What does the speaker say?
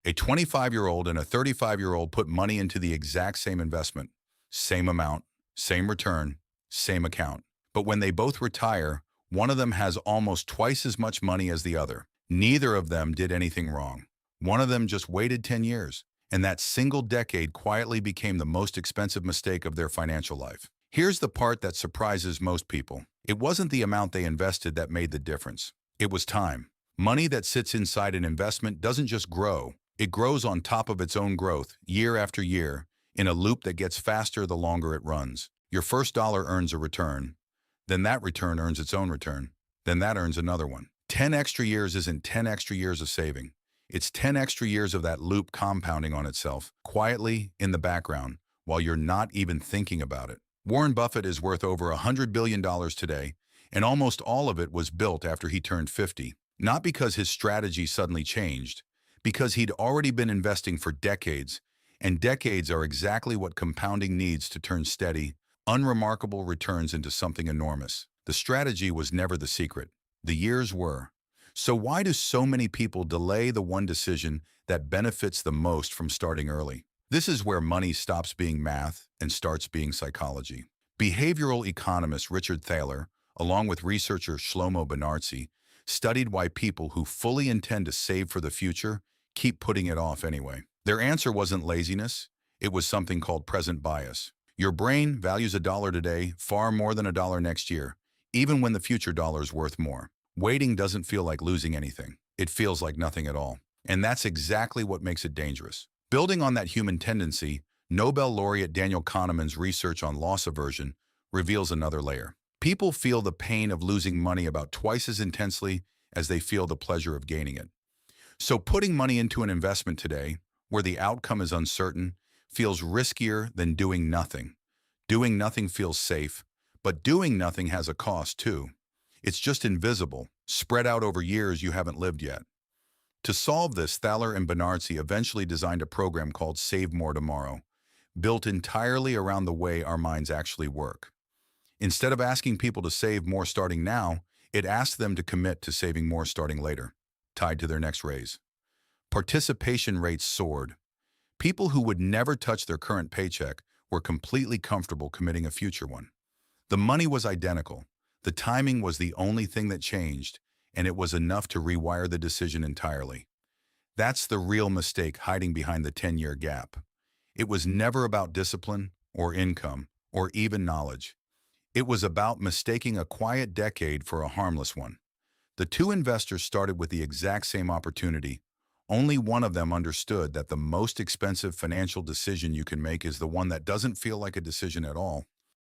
A 25-year-old and a 35-year-old put money into the exact same investment, same amount, same return, same account. But when they both retire, one of them has almost twice as much money as the other. Neither of them did anything wrong. One of them just waited 10 years, and that single decade quietly became the most expensive mistake of their financial life. Here's the part that surprises most people. It wasn't the amount they invested that made the difference. It was time. Money that sits inside an investment doesn't just grow. It grows on top of its own growth, year after year, in a loop that gets faster the longer it runs. Your first dollar earns a return, then that return earns its own return, then that earns another one. 10 extra years isn't 10 extra years of saving. It's 10 extra years of that loop compounding on itself, quietly in the background, while you're not even thinking about it. Warren Buffett is worth over $100 billion today, and almost all of it was built after he turned 50. Not because his strategy suddenly changed, because he'd already been investing for decades, and decades are exactly what compounding needs to turn steady, unremarkable returns into something enormous. The strategy was never the secret. The years were. So why do so many people delay the one decision that benefits the most from starting early? This is where money stops being math and starts being psychology. Behavioral economist Richard Thaler, along with researcher Shlomo Benartzi, studied why people who fully intend to save for the future keep putting it off anyway. Their answer wasn't laziness, it was something called present bias. Your brain values a dollar today far more than a dollar next year, even when the future dollar is worth more. Waiting doesn't feel like losing anything. It feels like nothing at all. And that's exactly what makes it dangerous. Building on that human tendency, Nobel laureate Daniel Kahneman's research on loss aversion reveals another layer. People feel the pain of losing money about twice as intensely as they feel the pleasure of gaining it. So putting money into an investment today, where the outcome is uncertain, feels riskier than doing nothing. Doing nothing feels safe, but doing nothing has a cost too. It's just invisible, spread out over years you haven't lived yet. To solve this, Thaler and Benartzi eventually designed a program called Save More Tomorrow, built entirely around the way our minds actually work. Instead of asking people to save more starting now, it asked them to commit to saving more starting later, tied to their next raise. Participation rates soared. People who would never touch their current paycheck were completely comfortable committing a future one. The money was identical. The timing was the only thing that changed, and it was enough to rewire the decision entirely. That's the real mistake hiding behind the 10-year gap. It was never about discipline or income or even knowledge. It was about mistaking a quiet decade for a harmless one. The two investors started with the exact same opportunity. Only one of them understood that the most expensive financial decision you can make is the one that doesn't feel like a decision at all.